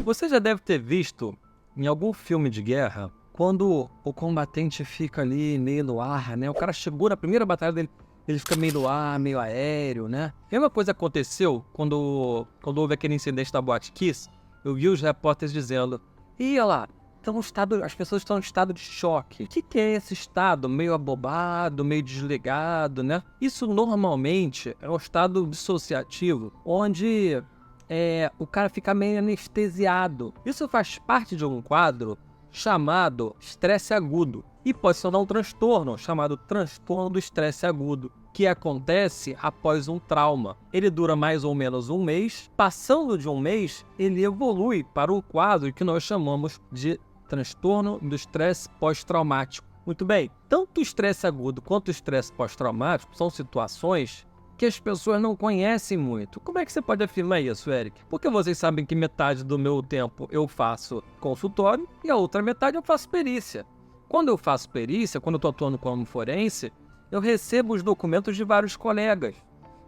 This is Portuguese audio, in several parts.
Você já deve ter visto em algum filme de guerra, quando o combatente fica ali meio no ar, né? O cara chegou na primeira batalha dele, ele fica meio no ar, meio aéreo, né? A mesma coisa aconteceu quando houve aquele incidente da Boate Kiss. Eu vi os repórteres dizendo, olha lá, as pessoas estão em estado de choque. O que é esse estado? Meio abobado, meio desligado, né? Isso normalmente é um estado dissociativo, onde o cara fica meio anestesiado. Isso faz parte de um quadro chamado estresse agudo e pode se tornar um transtorno chamado transtorno do estresse agudo, que acontece após um trauma. Ele dura mais ou menos um mês. Passando de um mês, ele evolui para um quadro que nós chamamos de transtorno do estresse pós-traumático. Muito bem, tanto o estresse agudo quanto o estresse pós-traumático são situações que as pessoas não conhecem muito. Como é que você pode afirmar isso, Eric? Porque vocês sabem que metade do meu tempo eu faço consultório e a outra metade eu faço perícia. Quando eu faço perícia, quando eu estou atuando como forense, eu recebo os documentos de vários colegas.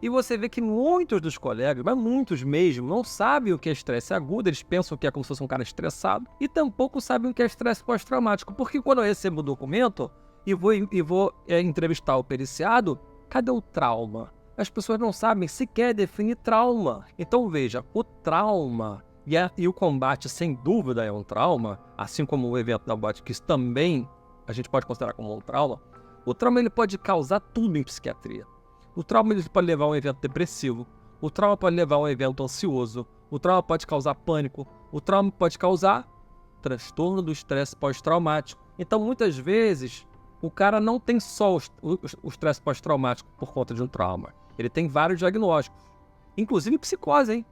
E você vê que muitos dos colegas, mas muitos mesmo, não sabem o que é estresse agudo, eles pensam que é como se fosse um cara estressado, e tampouco sabem o que é estresse pós-traumático, porque quando eu recebo o documento e vou entrevistar o periciado, cadê o trauma? As pessoas não sabem sequer definir trauma. Então veja, o trauma e o combate sem dúvida é um trauma, assim como o evento da Boate Kiss também a gente pode considerar como um trauma. O trauma ele pode causar tudo em psiquiatria. O trauma ele pode levar a um evento depressivo, o trauma pode levar a um evento ansioso, o trauma pode causar pânico, o trauma pode causar transtorno do estresse pós-traumático. Então muitas vezes o cara não tem só o estresse pós-traumático por conta de um trauma. Ele tem vários diagnósticos, inclusive psicose, hein?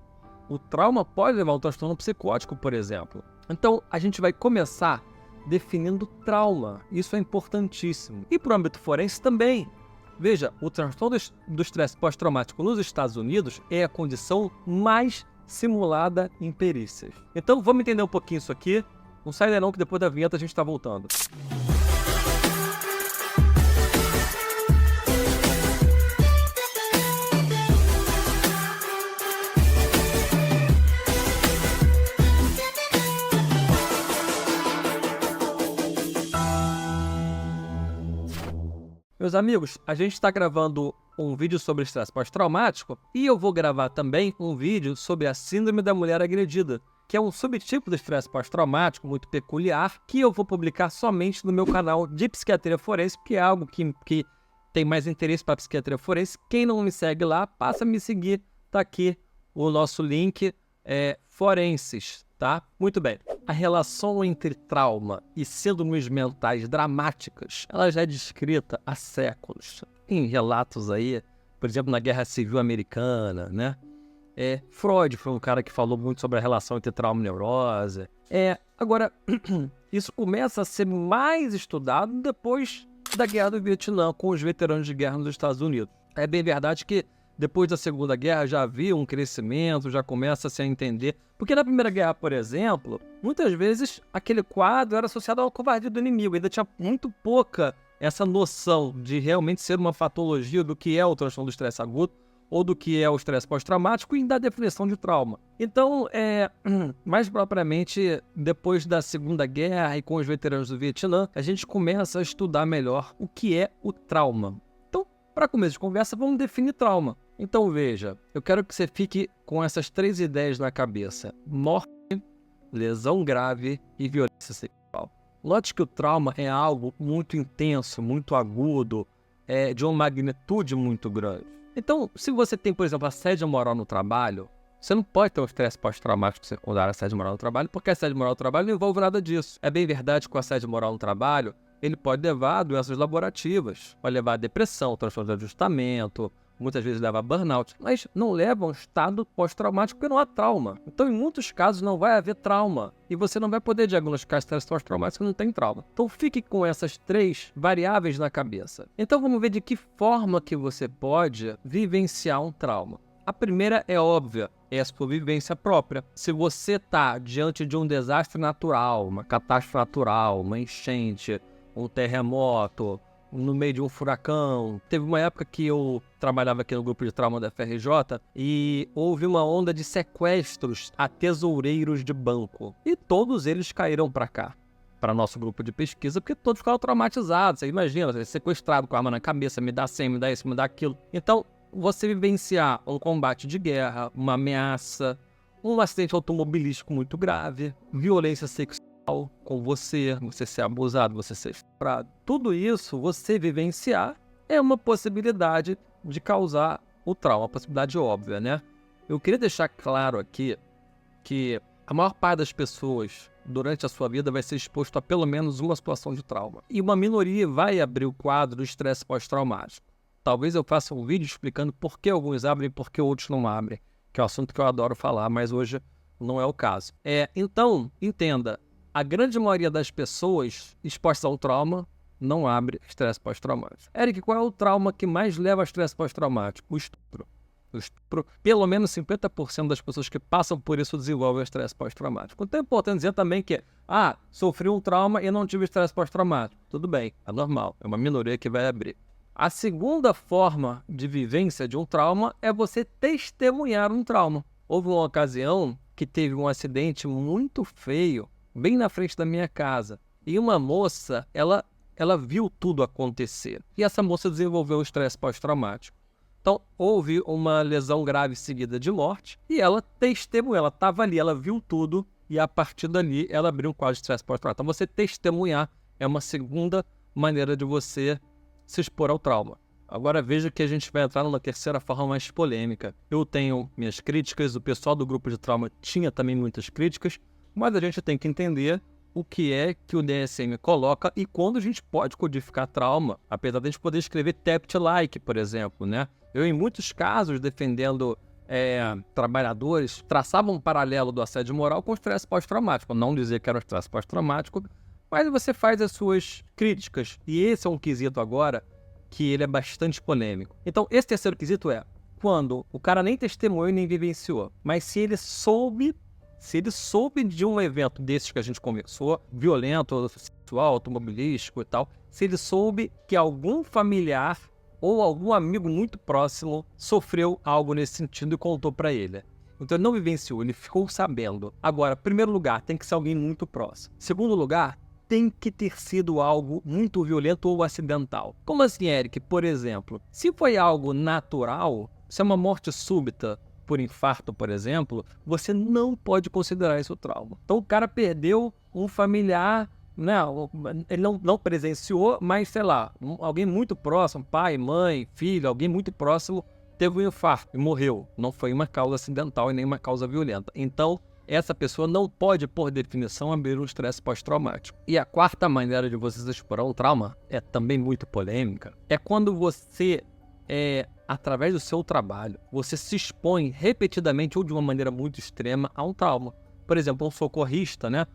O trauma pode levar a um transtorno psicótico, por exemplo. Então, a gente vai começar definindo trauma. Isso é importantíssimo. E para o âmbito forense também. Veja, o transtorno do estresse pós-traumático nos Estados Unidos é a condição mais simulada em perícias. Então, vamos entender um pouquinho isso aqui. Não sai daí não, que depois da vinheta a gente está voltando. Meus amigos, a gente está gravando um vídeo sobre estresse pós-traumático e eu vou gravar também um vídeo sobre a síndrome da mulher agredida, que é um subtipo do estresse pós-traumático muito peculiar, que eu vou publicar somente no meu canal de psiquiatria forense, que é algo que tem mais interesse para psiquiatria forense. Quem não me segue lá, passa a me seguir. Tá aqui o nosso link, Forenses, tá? Muito bem. A relação entre trauma e síndromes mentais dramáticas, ela já é descrita há séculos. Em relatos aí, por exemplo, na Guerra Civil Americana, né? Freud foi um cara que falou muito sobre a relação entre trauma e neurose. Agora, isso começa a ser mais estudado depois da Guerra do Vietnã, com os veteranos de guerra nos Estados Unidos. É bem verdade que depois da Segunda Guerra já havia um crescimento, já começa a se entender. Porque na Primeira Guerra, por exemplo, muitas vezes aquele quadro era associado ao covardia do inimigo. Ainda tinha muito pouca essa noção de realmente ser uma patologia do que é o transtorno do estresse agudo ou do que é o estresse pós-traumático e da definição de trauma. Então, mais propriamente, depois da Segunda Guerra e com os veteranos do Vietnã, a gente começa a estudar melhor o que é o trauma. Então, para começo de conversa, vamos definir trauma. Então veja, eu quero que você fique com essas 3 ideias na cabeça: morte, lesão grave e violência sexual. Note que o trauma é algo muito intenso, muito agudo, de uma magnitude muito grande. Então, se você tem, por exemplo, assédio moral no trabalho, você não pode ter um estresse pós-traumático secundário assédio moral no trabalho, porque assédio moral no trabalho não envolve nada disso. É bem verdade que o assédio moral no trabalho, ele pode levar a doenças laborativas, pode levar a depressão, transtorno de ajustamento, muitas vezes leva a burnout, mas não leva a um estado pós-traumático porque não há trauma. Então, em muitos casos, não vai haver trauma e você não vai poder diagnosticar estresse pós-traumático se não tem trauma. Então, fique com essas 3 variáveis na cabeça. Então, vamos ver de que forma que você pode vivenciar um trauma. A primeira é óbvia, é a sua vivência própria. Se você está diante de um desastre natural, uma catástrofe natural, uma enchente, um terremoto, no meio de um furacão. Teve uma época que eu trabalhava aqui no grupo de trauma da FRJ e houve uma onda de sequestros a tesoureiros de banco. E todos eles caíram para cá, para nosso grupo de pesquisa, porque todos ficaram traumatizados. Você imagina, você sequestrado com a arma na cabeça, me dá 100, me dá isso, me dá aquilo. Então, você vivenciar um combate de guerra, uma ameaça, um acidente automobilístico muito grave, violência sexual com você ser abusado, você ser estuprado. Tudo isso, você vivenciar, é uma possibilidade de causar o trauma, uma possibilidade óbvia, né? Eu queria deixar claro aqui que a maior parte das pessoas, durante a sua vida, vai ser exposto a pelo menos uma situação de trauma. E uma minoria vai abrir o quadro do estresse pós-traumático. Talvez eu faça um vídeo explicando por que alguns abrem e por que outros não abrem, que é um assunto que eu adoro falar, mas hoje não é o caso. Então, entenda, a grande maioria das pessoas expostas ao trauma não abre estresse pós-traumático. Eric, qual é o trauma que mais leva a estresse pós-traumático? O estupro. Pelo menos 50% das pessoas que passam por isso desenvolvem estresse pós-traumático. Então é importante dizer também que, sofri um trauma e não tive estresse pós-traumático. Tudo bem, é normal, é uma minoria que vai abrir. A segunda forma de vivência de um trauma é você testemunhar um trauma. Houve uma ocasião que teve um acidente muito feio, bem na frente da minha casa. E uma moça, ela viu tudo acontecer. E essa moça desenvolveu o estresse pós-traumático. Então, houve uma lesão grave seguida de morte e ela testemunhou, ela estava ali, ela viu tudo e a partir dali ela abriu um quadro de estresse pós-traumático. Então, você testemunhar é uma segunda maneira de você se expor ao trauma. Agora veja que a gente vai entrar numa terceira forma mais polêmica. Eu tenho minhas críticas, o pessoal do grupo de trauma tinha também muitas críticas, mas a gente tem que entender o que é que o DSM coloca e quando a gente pode codificar trauma, apesar de a gente poder escrever TEPT-like, por exemplo, né? Eu, em muitos casos, defendendo trabalhadores, traçava um paralelo do assédio moral com o estresse pós-traumático. Não dizer que era um estresse pós-traumático, mas você faz as suas críticas. E esse é um quesito agora que ele é bastante polêmico. Então, esse terceiro quesito é quando o cara nem testemunhou e nem vivenciou, mas se ele soube de um evento desses que a gente conversou, violento, sexual, automobilístico e tal, se ele soube que algum familiar ou algum amigo muito próximo sofreu algo nesse sentido e contou para ele. Então ele não vivenciou, ele ficou sabendo. Agora, primeiro lugar, tem que ser alguém muito próximo. Segundo lugar, tem que ter sido algo muito violento ou acidental. Como assim, Eric? Por exemplo, se foi algo natural, se é uma morte súbita por infarto, por exemplo, você não pode considerar isso trauma. Então o cara perdeu um familiar, né? Ele não presenciou, mas sei lá, alguém muito próximo, pai, mãe, filho, alguém muito próximo teve um infarto e morreu. Não foi uma causa acidental e nem uma causa violenta. Então, essa pessoa não pode, por definição, abrir um estresse pós-traumático. E a quarta maneira de você explorar um trauma, é também muito polêmica, é quando você, através do seu trabalho, você se expõe repetidamente ou de uma maneira muito extrema a um trauma. Por exemplo, um socorrista, né?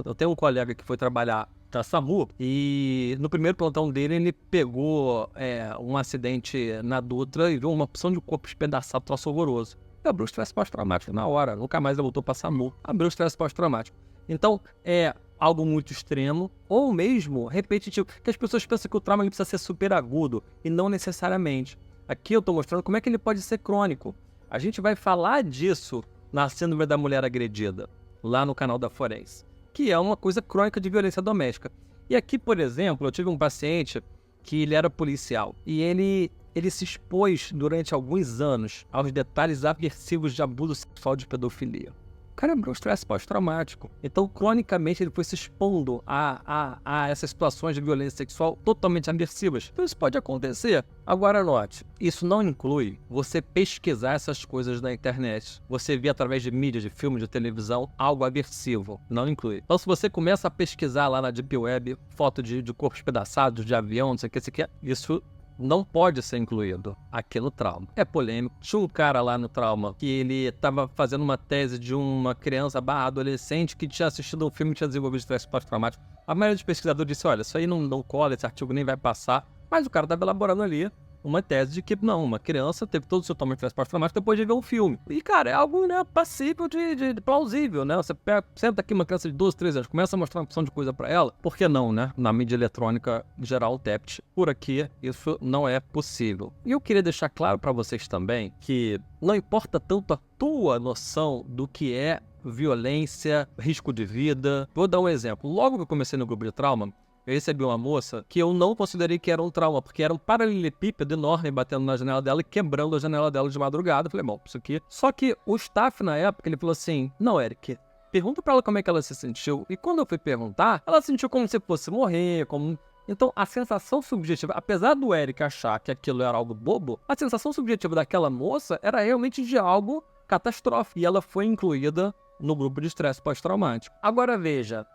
Eu tenho um colega que foi trabalhar na SAMU e no primeiro plantão dele ele pegou um acidente na Dutra e viu uma opção de corpo espedaçado, troço horroroso. Ele abriu o estresse pós-traumático na hora, nunca mais ele voltou para SAMU. Abriu o estresse pós-traumático. Então, é algo muito extremo ou mesmo repetitivo, que as pessoas pensam que o trauma ele precisa ser super agudo e não necessariamente. Aqui eu estou mostrando como é que ele pode ser crônico. A gente vai falar disso na Síndrome da Mulher Agredida, lá no canal da Forense, que é uma coisa crônica de violência doméstica. E aqui, por exemplo, eu tive um paciente que ele era policial e ele se expôs durante alguns anos aos detalhes aversivos de abuso sexual de pedofilia. O cara abriu um estresse pós-traumático. Então, cronicamente, ele foi se expondo a essas situações de violência sexual totalmente aversivas. Então, isso pode acontecer. Agora, note, isso não inclui você pesquisar essas coisas na internet. Você vê através de mídia, de filme, de televisão, algo aversivo. Não inclui. Então, se você começa a pesquisar lá na Deep Web, foto de corpos pedaçados, de avião, não sei o que, isso não pode ser incluído aqui no trauma. É polêmico. Tinha um cara lá no trauma que ele estava fazendo uma tese de uma criança adolescente que tinha assistido um filme e tinha desenvolvido estresse pós-traumático. A maioria dos pesquisadores disse, olha, isso aí não cola, esse artigo nem vai passar. Mas o cara estava elaborando ali uma tese de que, não, uma criança teve todo o sintoma de estresse pós-traumático depois de ver um filme. E, cara, é algo, né, passível de plausível, né? Você senta aqui uma criança de 12, 13 anos, começa a mostrar uma opção de coisa pra ela, por que não, né? Na mídia eletrônica geral TEPT, por aqui, isso não é possível. E eu queria deixar claro pra vocês também que não importa tanto a tua noção do que é violência, risco de vida. Vou dar um exemplo. Logo que eu comecei no grupo de trauma, eu recebi uma moça que eu não considerei que era um trauma, porque era um paralelepípedo enorme batendo na janela dela e quebrando a janela dela de madrugada. Eu falei, bom, isso aqui... Só que o staff na época, ele falou assim, não, Eric, pergunta pra ela como é que ela se sentiu. E quando eu fui perguntar, ela sentiu como se fosse morrer, como... Então, a sensação subjetiva, apesar do Eric achar que aquilo era algo bobo, a sensação subjetiva daquela moça era realmente de algo catastrófico. E ela foi incluída no grupo de estresse pós-traumático. Agora veja,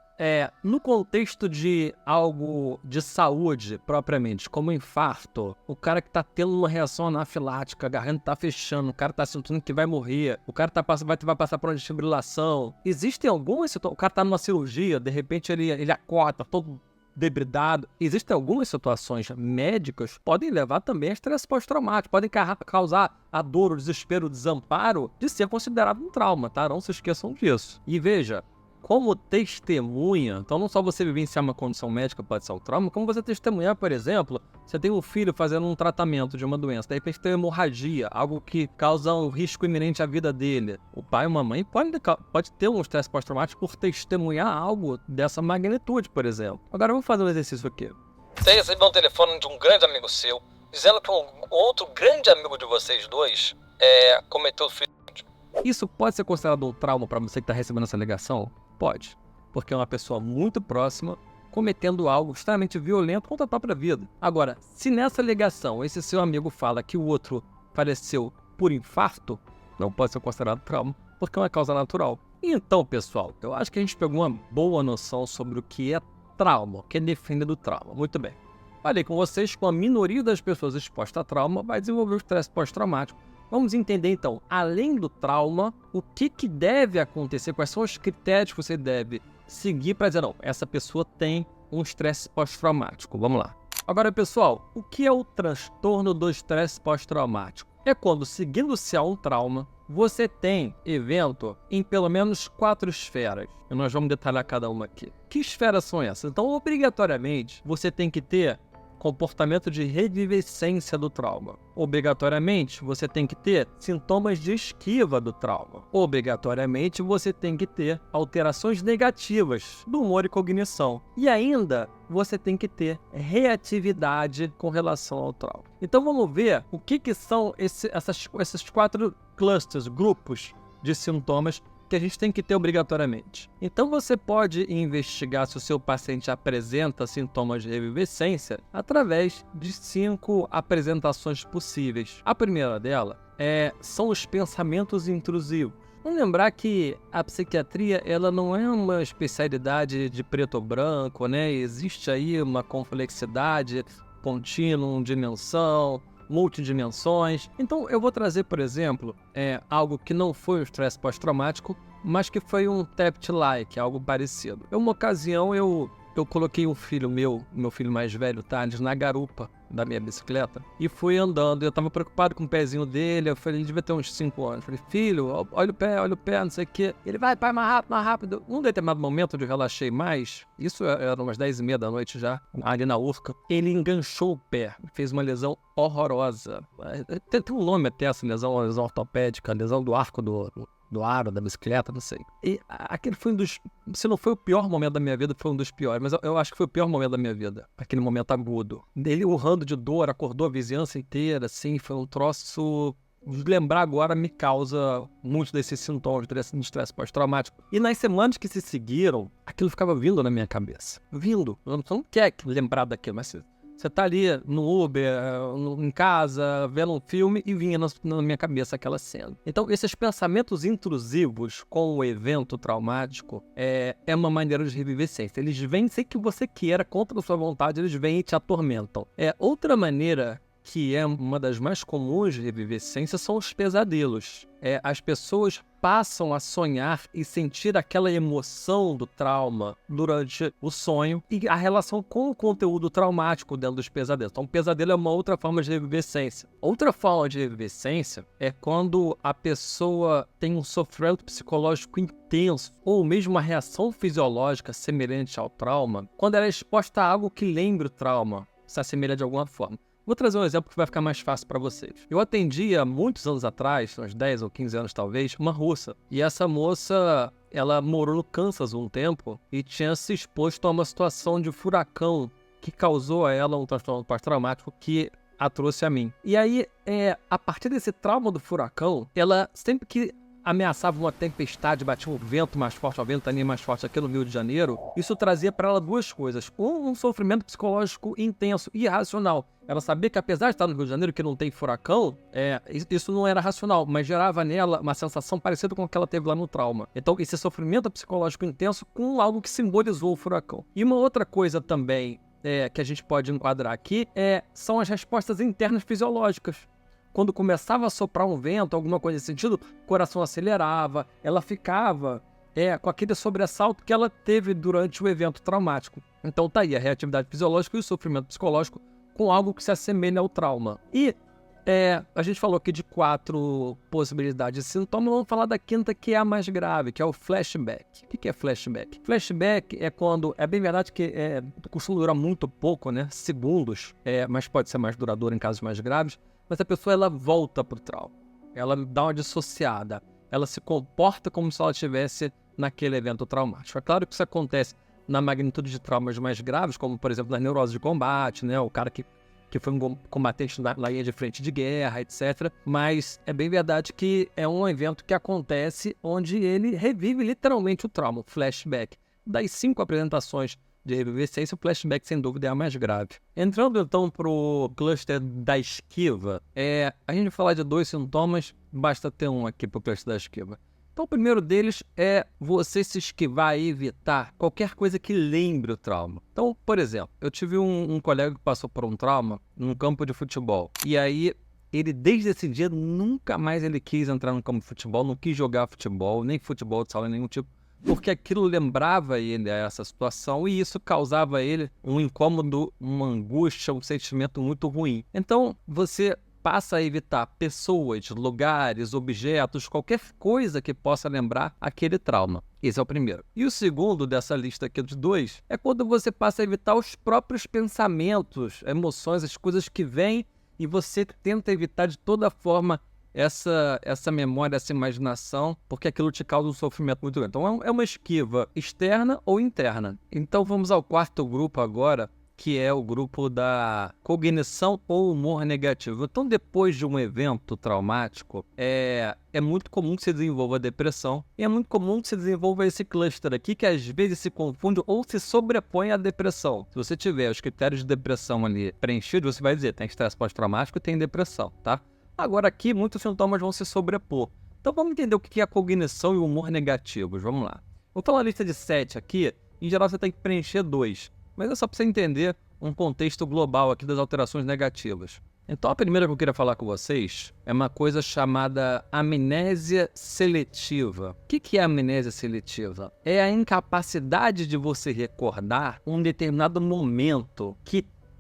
no contexto de algo de saúde propriamente, como infarto, o cara que tá tendo uma reação anafilática, a garganta tá fechando, o cara tá sentindo que vai morrer, o cara vai passar por uma desfibrilação. Existem algumas situações, o cara tá numa cirurgia, de repente ele acorda, todo debridado. Existem algumas situações médicas que podem levar também a estresse pós-traumático, podem causar a dor, o desespero, o desamparo de ser considerado um trauma, tá? Não se esqueçam disso. E veja, como testemunha, então não só você vivenciar uma condição médica pode ser um trauma, como você testemunhar, por exemplo, você tem um filho fazendo um tratamento de uma doença, de repente tem hemorragia, algo que causa um risco iminente à vida dele. O pai ou uma mãe pode ter um estresse pós-traumático por testemunhar algo dessa magnitude, por exemplo. Agora vamos fazer um exercício aqui. Você recebeu um telefone de um grande amigo seu, dizendo que um outro grande amigo de vocês dois cometeu suicídio. Isso pode ser considerado um trauma para você que está recebendo essa ligação? Pode, porque é uma pessoa muito próxima cometendo algo extremamente violento contra a própria vida. Agora, se nessa ligação esse seu amigo fala que o outro faleceu por infarto, não pode ser considerado trauma, porque é uma causa natural. Então, pessoal, eu acho que a gente pegou uma boa noção sobre o que é trauma, o que é definido do trauma. Muito bem. Falei com vocês que a minoria das pessoas expostas a trauma vai desenvolver o estresse pós-traumático. Vamos entender, então, além do trauma, o que deve acontecer, quais são os critérios que você deve seguir para dizer, não, essa pessoa tem um estresse pós-traumático. Vamos lá. Agora, pessoal, o que é o transtorno do estresse pós-traumático? É quando, seguindo-se a um trauma, você tem evento em pelo menos 4 esferas. E nós vamos detalhar cada uma aqui. Que esferas são essas? Então, obrigatoriamente, você tem que ter comportamento de revivescência do trauma. Obrigatoriamente, você tem que ter sintomas de esquiva do trauma. Obrigatoriamente, você tem que ter alterações negativas do humor e cognição. E ainda, você tem que ter reatividade com relação ao trauma. Então, vamos ver o que são esses 4 clusters, grupos de sintomas que a gente tem que ter obrigatoriamente. Então você pode investigar se o seu paciente apresenta sintomas de revivescência através de 5 apresentações possíveis. A primeira dela são os pensamentos intrusivos. Vamos lembrar que a psiquiatria ela não é uma especialidade de preto ou branco, né? Existe aí uma complexidade contínua, dimensão, multidimensões. Então eu vou trazer, por exemplo, algo que não foi um estresse pós-traumático, mas que foi um TEPT-like, algo parecido. Em uma ocasião eu coloquei meu filho mais velho, Thales, na garupa da minha bicicleta e fui andando. Eu tava preocupado com o pezinho dele, eu falei, ele devia ter uns 5 anos. Eu falei, filho, olha o pé, não sei o quê. Ele vai, pai, mais rápido. Num determinado momento eu relaxei mais, isso era umas 10h30 da noite já, ali na Urca, ele enganchou o pé, fez uma lesão horrorosa. Tem um nome até essa lesão, uma lesão ortopédica, lesão do arco do aro, da bicicleta, não sei. E aquele foi se não foi o pior momento da minha vida, foi um dos piores, mas eu acho que foi o pior momento da minha vida, aquele momento agudo. Dele urrando de dor, acordou a vizinhança inteira, assim, foi um troço... Lembrar agora me causa muitos desses sintomas de estresse pós-traumático. E nas semanas que se seguiram, aquilo ficava vindo na minha cabeça. Vindo. Você não quer lembrar daquilo, mas você tá ali no Uber, em casa, vendo um filme e vinha na minha cabeça aquela cena. Então, esses pensamentos intrusivos com o evento traumático é uma maneira de revivescência. Eles vêm sem que você queira, contra a sua vontade, eles vêm e te atormentam. Outra maneira que é uma das mais comuns de revivescência são os pesadelos. As pessoas passam a sonhar e sentir aquela emoção do trauma durante o sonho e a relação com o conteúdo traumático dentro dos pesadelos. Então, o pesadelo é uma outra forma de revivescência. Outra forma de revivescência é quando a pessoa tem um sofrimento psicológico intenso ou mesmo uma reação fisiológica semelhante ao trauma, quando ela é exposta a algo que lembre o trauma, se assemelha de alguma forma. Vou trazer um exemplo que vai ficar mais fácil para vocês. Eu atendi há muitos anos atrás, uns 10 ou 15 anos talvez, uma russa. E essa moça, ela morou no Kansas um tempo e tinha se exposto a uma situação de furacão que causou a ela um transtorno pós-traumático que a trouxe a mim. E aí, a partir desse trauma do furacão, ela sempre que ameaçava uma tempestade, batia um vento mais forte, uma ventania mais forte aqui no Rio de Janeiro, isso trazia para ela duas coisas. Um sofrimento psicológico intenso e irracional. Ela sabia que apesar de estar no Rio de Janeiro, que não tem furacão, isso não era racional, mas gerava nela uma sensação parecida com a que ela teve lá no trauma. Então, esse sofrimento psicológico intenso com algo que simbolizou o furacão. E uma outra coisa também que a gente pode enquadrar aqui são as respostas internas fisiológicas. Quando começava a soprar um vento, alguma coisa nesse sentido, o coração acelerava, ela ficava com aquele sobressalto que ela teve durante o evento traumático. Então tá aí a reatividade fisiológica e o sofrimento psicológico com algo que se assemelha ao trauma. E a gente falou aqui de 4 possibilidades de sintomas, vamos falar da quinta, que é a mais grave, que é o flashback. O que é flashback? Flashback é quando, é bem verdade que costuma durar muito pouco, né, segundos, mas pode ser mais duradouro em casos mais graves, mas a pessoa ela volta pro trauma, ela dá uma dissociada, ela se comporta como se ela estivesse naquele evento traumático. É claro que isso acontece na magnitude de traumas mais graves, como por exemplo na neurose de combate, né, o cara que foi um combatente na linha de frente de guerra, etc. Mas é bem verdade que é um evento que acontece onde ele revive literalmente o trauma, o flashback. Das 5 apresentações de revivescência, o flashback sem dúvida é a mais grave. Entrando então para o cluster da esquiva, a gente vai falar de 2 sintomas, basta ter um aqui para o cluster da esquiva. Então o primeiro deles é você se esquivar e evitar qualquer coisa que lembre o trauma. Então, por exemplo, eu tive um colega que passou por um trauma num campo de futebol. E aí, ele desde esse dia, nunca mais ele quis entrar no campo de futebol, não quis jogar futebol, nem futebol de sala, nenhum tipo. Porque aquilo lembrava ele a essa situação e isso causava a ele um incômodo, uma angústia, um sentimento muito ruim. Então, você passa a evitar pessoas, lugares, objetos, qualquer coisa que possa lembrar aquele trauma. Esse é o primeiro. E o segundo dessa lista aqui de 2 é quando você passa a evitar os próprios pensamentos, emoções, as coisas que vêm e você tenta evitar de toda forma essa memória, essa imaginação, porque aquilo te causa um sofrimento muito grande. Então é uma esquiva externa ou interna. Então vamos ao 4º grupo agora, que é o grupo da cognição ou humor negativo. Então, depois de um evento traumático, é muito comum que se desenvolva a depressão e é muito comum que se desenvolva esse cluster aqui, que às vezes se confunde ou se sobrepõe à depressão. Se você tiver os critérios de depressão ali preenchidos, você vai dizer, tem estresse pós-traumático e tem depressão, tá? Agora aqui, muitos sintomas vão se sobrepor. Então, vamos entender o que é a cognição e o humor negativos. Vamos lá. Vou falar uma lista de 7 aqui. Em geral, você tem que preencher 2. Mas é só para você entender um contexto global aqui das alterações negativas. Então, a primeira que eu queria falar com vocês é uma coisa chamada amnésia seletiva. O que é amnésia seletiva? É a incapacidade de você recordar um determinado momento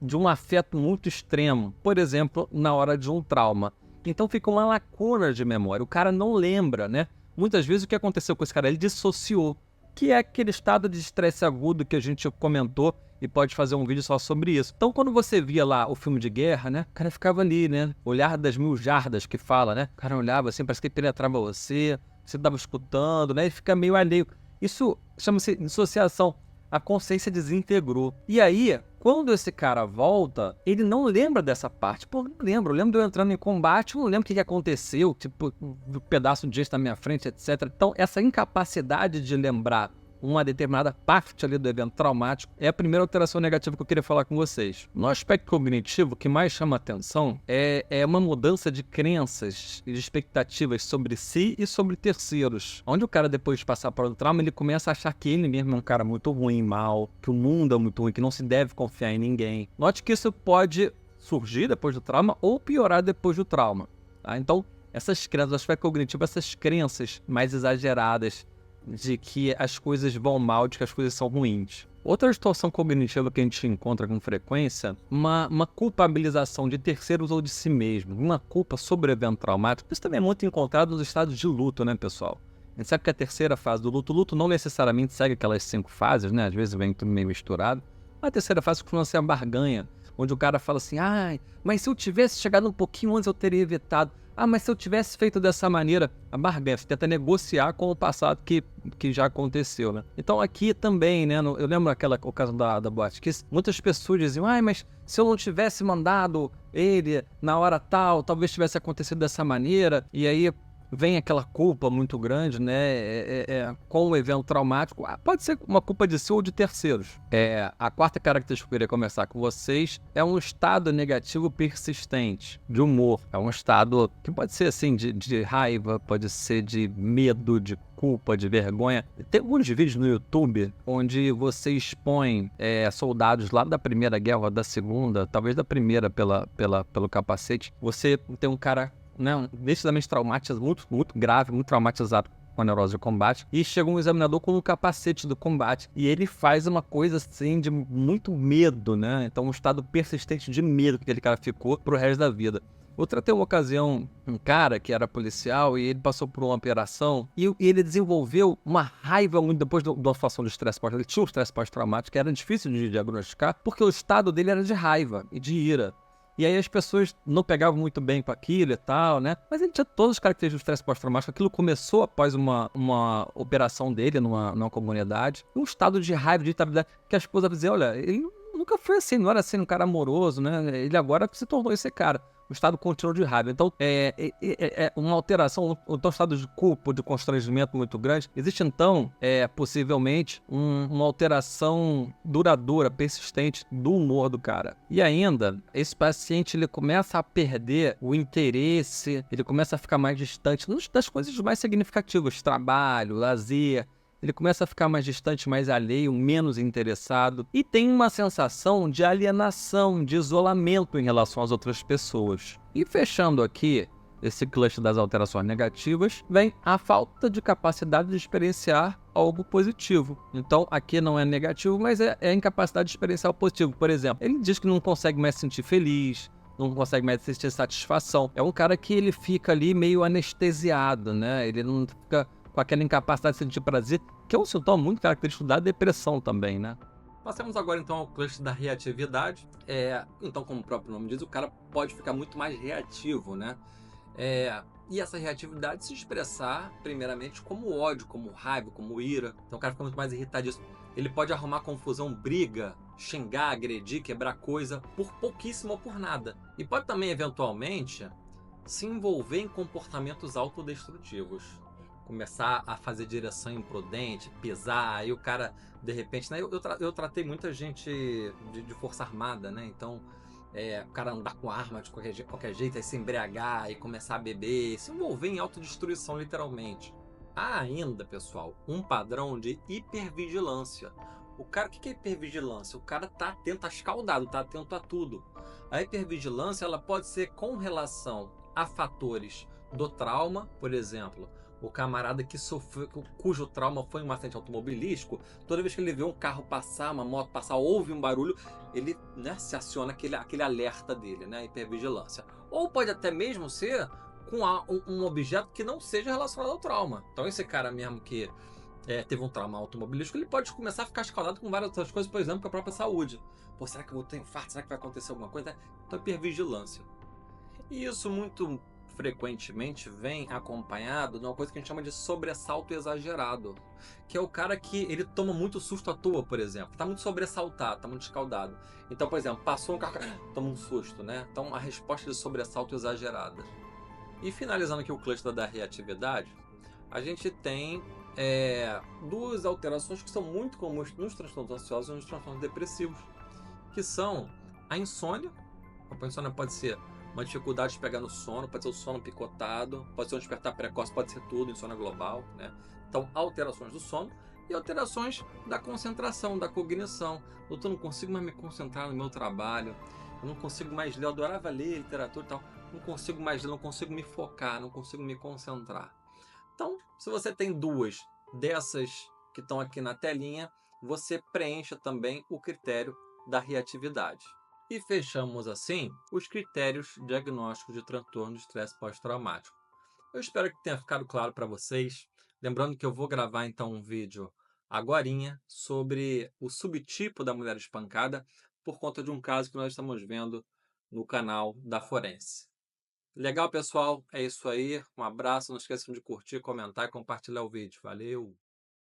de um afeto muito extremo. Por exemplo, na hora de um trauma. Então, fica uma lacuna de memória. O cara não lembra, né? Muitas vezes o que aconteceu com esse cara? Ele dissociou. Que é aquele estado de estresse agudo que a gente comentou e pode fazer um vídeo só sobre isso. Então, quando você via lá o filme de guerra, né? O cara ficava ali, né? Olhar das 1000 jardas que fala, né? O cara olhava assim, parece que ele penetrava você estava escutando, né? E fica meio alheio. Isso chama-se dissociação. A consciência desintegrou. E aí, quando esse cara volta, ele não lembra dessa parte. Pô, não lembro. Eu lembro de eu entrando em combate, eu não lembro o que aconteceu, tipo, um pedaço de gesso na minha frente, etc. Então, essa incapacidade de lembrar uma determinada parte ali do evento traumático é a primeira alteração negativa que eu queria falar com vocês. No aspecto cognitivo, o que mais chama atenção é uma mudança de crenças e de expectativas sobre si e sobre terceiros. Onde o cara, depois de passar por um trauma, ele começa a achar que ele mesmo é um cara muito ruim, mal, que o mundo é muito ruim, que não se deve confiar em ninguém. Note que isso pode surgir depois do trauma ou piorar depois do trauma. Tá? Então, essas crenças, o aspecto cognitivo, essas crenças mais exageradas de que as coisas vão mal, de que as coisas são ruins. Outra distorção cognitiva que a gente encontra com frequência, uma culpabilização de terceiros ou de si mesmo, uma culpa sobre o evento traumático. Isso também é muito encontrado nos estados de luto, né, pessoal? A gente sabe que a terceira fase do luto não necessariamente segue aquelas 5 fases, né? Às vezes vem tudo meio misturado. A terceira fase costuma ser a barganha, onde o cara fala assim, ai, mas se eu tivesse chegado um pouquinho antes eu teria evitado. Ah, mas se eu tivesse feito dessa maneira, a barganha, você tenta negociar com o passado que já aconteceu, né? Então aqui também, né, eu lembro aquela ocasião da boate, que muitas pessoas diziam, ai, mas se eu não tivesse mandado ele na hora tal, talvez tivesse acontecido dessa maneira, e aí vem aquela culpa muito grande, né, com o evento traumático. Pode ser uma culpa de si ou de terceiros. A quarta característica que eu queria conversar com vocês é um estado negativo persistente, de humor. É um estado que pode ser assim, de raiva, pode ser de medo, de culpa, de vergonha. Tem alguns vídeos no YouTube onde você expõe soldados lá da Primeira Guerra, ou da Segunda, talvez da Primeira pelo capacete. Você tem um cara, né, nitidamente traumatizado, muito grave, muito traumatizado com a neurose de combate, e chega um examinador com um capacete do combate, e ele faz uma coisa assim de muito medo, né? Então um estado persistente de medo que aquele cara ficou pro resto da vida. Outra, tem uma ocasião, um cara que era policial e ele passou por uma operação e ele desenvolveu uma raiva muito depois de uma situação de estresse pós. Ele tinha um estresse pós-traumático que era difícil de diagnosticar porque o estado dele era de raiva e de ira. E aí as pessoas não pegavam muito bem com aquilo e tal, né? Mas ele tinha todas as características do estresse pós-traumático. Aquilo começou após uma operação dele numa comunidade. Um estado de raiva, de irritabilidade, que a esposa dizia, olha, ele nunca foi assim, não era assim um cara amoroso, né? Ele agora se tornou esse cara. O estado continuou de raiva. Então, uma alteração, um estado de culpa, de constrangimento muito grande. Existe, então, possivelmente, uma alteração duradoura, persistente do humor do cara. E ainda, esse paciente, ele começa a perder o interesse, ele começa a ficar mais distante das coisas mais significativas, trabalho, lazer. Ele começa a ficar mais distante, mais alheio, menos interessado e tem uma sensação de alienação, de isolamento em relação às outras pessoas. E fechando aqui esse cluster das alterações negativas, vem a falta de capacidade de experienciar algo positivo. Então aqui não é negativo, mas é a incapacidade de experienciar o positivo. Por exemplo, ele diz que não consegue mais se sentir feliz, não consegue mais sentir satisfação. É um cara que ele fica ali meio anestesiado, né? Ele não fica com aquela incapacidade de sentir prazer, que é um sintoma muito característico da depressão também, né? Passamos agora então ao cluster da reatividade. Então, como o próprio nome diz, o cara pode ficar muito mais reativo, né? E essa reatividade se expressar primeiramente como ódio, como raiva, como ira. Então o cara fica muito mais irritadíssimo. Ele pode arrumar confusão, briga, xingar, agredir, quebrar coisa, por pouquíssimo ou por nada. E pode também, eventualmente, se envolver em comportamentos autodestrutivos. Começar a fazer direção imprudente, pisar, aí o cara, de repente, né? Eu tratei muita gente de força armada, né? Então, o cara andar com arma de qualquer jeito, aí se embriagar e começar a beber, se envolver em autodestruição, literalmente. Há ainda, pessoal, um padrão de hipervigilância. O cara, o que é hipervigilância? O cara tá atento, tá escaldado, tá atento a tudo. A hipervigilância, ela pode ser com relação a fatores do trauma, por exemplo, o camarada que sofreu, cujo trauma foi um acidente automobilístico, toda vez que ele vê um carro passar, uma moto passar, ouve um barulho, ele, né, se aciona aquele alerta dele, né, hipervigilância. Ou pode até mesmo ser com um objeto que não seja relacionado ao trauma. Então esse cara mesmo que teve um trauma automobilístico, ele pode começar a ficar escaldado com várias outras coisas, por exemplo, com a própria saúde. Pô, será que eu vou ter infarto? Será que vai acontecer alguma coisa? Então hipervigilância. E isso muito frequentemente vem acompanhado de uma coisa que a gente chama de sobressalto exagerado, que é o cara que ele toma muito susto à toa, por exemplo, tá muito sobressaltado, tá muito escaldado. Então, por exemplo, passou um carro, toma um susto, né? Então, a resposta de sobressalto exagerada. E finalizando aqui o cluster da reatividade, a gente tem duas alterações que são muito comuns nos transtornos ansiosos e nos transtornos depressivos, que são a insônia. A insônia pode ser uma dificuldade de pegar no sono, pode ser o sono picotado, pode ser um despertar precoce, pode ser tudo, insônia global, né? Então, alterações do sono e alterações da concentração, da cognição. Doutor, não consigo mais me concentrar no meu trabalho, Eu não consigo mais ler, eu adorava ler literatura e tal, não consigo mais ler, não consigo me focar, não consigo me concentrar. Então, se você tem duas dessas que estão aqui na telinha, você preencha também o critério da reatividade. E fechamos assim os critérios diagnósticos de transtorno de estresse pós-traumático. Eu espero que tenha ficado claro para vocês. Lembrando que eu vou gravar então um vídeo agorinha sobre o subtipo da mulher espancada por conta de um caso que nós estamos vendo no canal da Forense. Legal, pessoal? É isso aí. Um abraço. Não esqueçam de curtir, comentar e compartilhar o vídeo. Valeu!